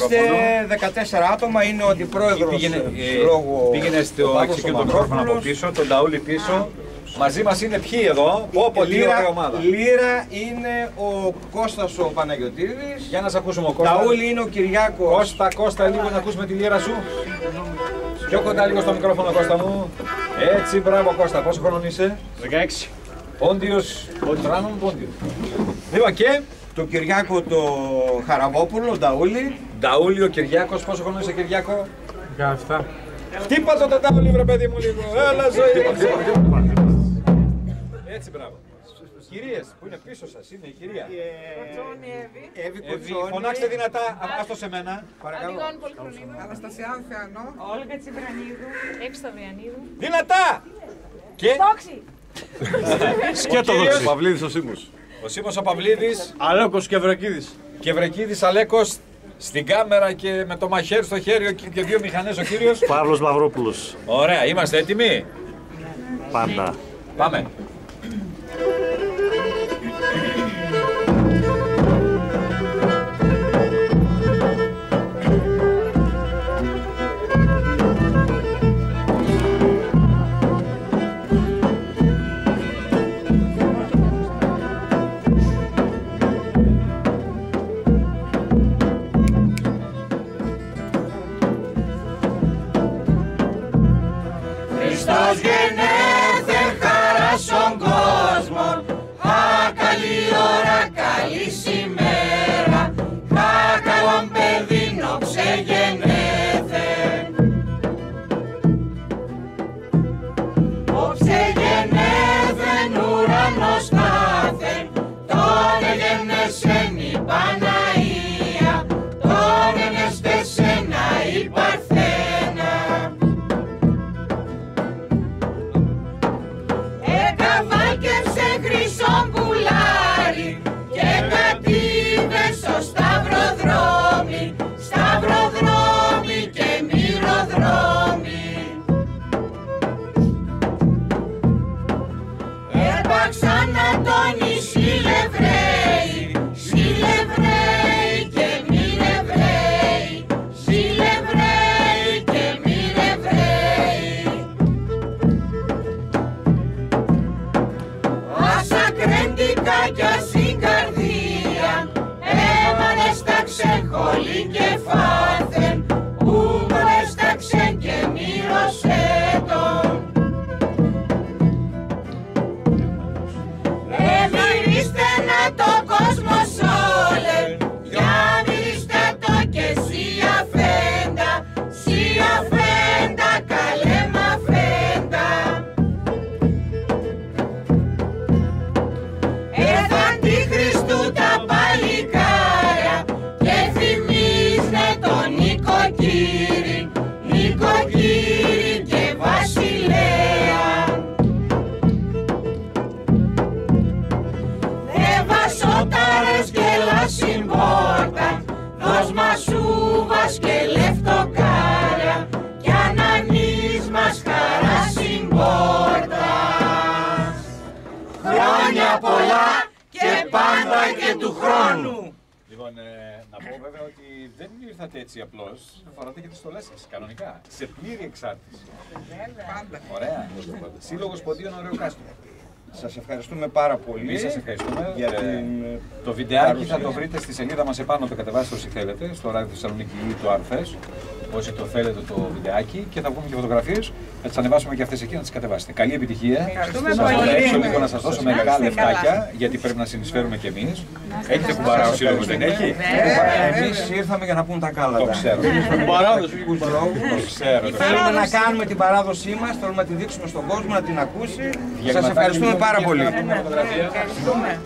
Είστε 14 άτομα, είναι ο αντιπρόεδρος λόγω... Πήγαινε στο εκεί τον μικρόφωνο από πίσω, τον Ταούλη πίσω. Μαζί μας είναι ποιοι εδώ, πω τι ωραία ομάδα. Λύρα είναι ο Κώστας ο Παναγιωτίδης. Για να σε ακούσουμε ο Κώστα. Ταούλη είναι ο Κυριάκος. Κώστα, λίγο να ακούσουμε τη λύρα σου. Πιο κοντά λίγο στο μικρόφωνο, Κώστα μου. Έτσι, μπράβο Κώστα, πόσο χρόνο είσαι? 16. Πόντιος, Τράνον Πόντιος. Λοιπόν και... Το Κυριάκο το Χαραβόπουλο, Ταούλη. Ταούλη ο Κυριάκος, πόσο χρόνο είσαι Κυριάκο? 17. Χτύπα το Ταούλη βρε παιδί μου λίγο, έλα ζωή. Έτσι μπράβο. Κυρίες που είναι πίσω σας, είναι η κυρία. Εύη Κοτσόνη. Φωνάξτε δυνατά, άστο σε μένα. Παρακαλώ. Αναστασιάδου Θεανό. Όλγα Τσιμπρανίδου. Εύσταβιανίδου. Δυνατά! Και... Τόξη! Σκέτο δόξη. Παυλίδης ο Σίμος. Ο Σίμος ο Παυλίδης. Αλέκος Κευρακίδης. Κευρακίδης Αλέκος. Στην κάμερα και με το μαχαίρι στο χέρι και δύο μηχανές ο κύριος. Παύλος Μαυρόπουλος. Ωραία, είμαστε έτοιμοι. Πάντα. Πάμε. Χριστός γενέθεν χαρά στον κόσμο. Καλή ώρα, καλή σημέρα. Καλόν παιδίνο ξεγενέθεν. Ο ξεγενέθεν ουρανός κάθεν. Τον εγενέσεν η Παναία. Τον ενεστεσένα η Παρθένα. Εκαβάλκευσε χρυσό πουλάρι και κατήβε στο σταυροδρόμι, σταυροδρόμι και μυροδρόμι. Έπαξαν Αντώνη Σιλευραίοι, Σιλευραίοι και Μυρευραίοι, Σιλευραίοι και Μυρευραίοι. Όσα κρέντικα κι στην καρδία έμανε στα ξεχόλη και φάθεν, ούμανε στα ξεν και μύρωσε τον. Μυρίστε να το κόσμο σόλεν, για μυρίστε το και σι αφέντα, καλέ μ' αφέντα. Χριστού τα παλικάρια και θυμίζνε τον νοικοκύρη, νοικοκύρη και βασιλέα. Δε βασόταρες και λασιμπόρτα, δώσ' μας σούβας και λεφτοκάρια κι ανανείς μας χαρά συμπόρτας. Χρόνια πολλά και πάντα και του χρόνου. Λοιπόν, να πω βέβαια ότι δεν ήρθατε έτσι απλώς, φοράτε και τις στολές σας, κανονικά, σε πλήρη εξάρτηση. Πάντα. Ωραία. Σύλλογος Ποντίων Ωρεοκάστρου. Σας ευχαριστούμε πάρα πολύ. Εμείς σας ευχαριστούμε. Για την το βιντεάκι παρουσία. θα το βρείτε στη σελίδα μας επάνω, το κατεβάσετε όσοι θέλετε, στο Ράδιο Θεσσαλονίκη ή το Αρθές, όσοι το θέλετε το βιντεάκι και θα βγούμε και φωτογραφίες, θα τις ανεβάσουμε και αυτές εκεί να τις κατεβάσετε. Καλή επιτυχία. Ευχαριστούμε Σας πολύ. έξω λίγο να σας δώσω μερικά λεφτάκια, γιατί πρέπει να συνεισφέρουμε κι εμείς. Έχετε κουμπαρά ο σύλλογος, δεν έχει? Εμείς ήρθαμε για να πούμε τα κάλατα. Το ξέρω. Παράδοση. Το ξέρω. Θέλουμε να κάνουμε την παράδοσή μας, θέλουμε να τη δείξουμε στον κόσμο, να την ακούσει. Σας Διαγματάκι ευχαριστούμε λίγο πάρα και πολύ. να πούμε φωτογραφία. Ευχαριστούμε.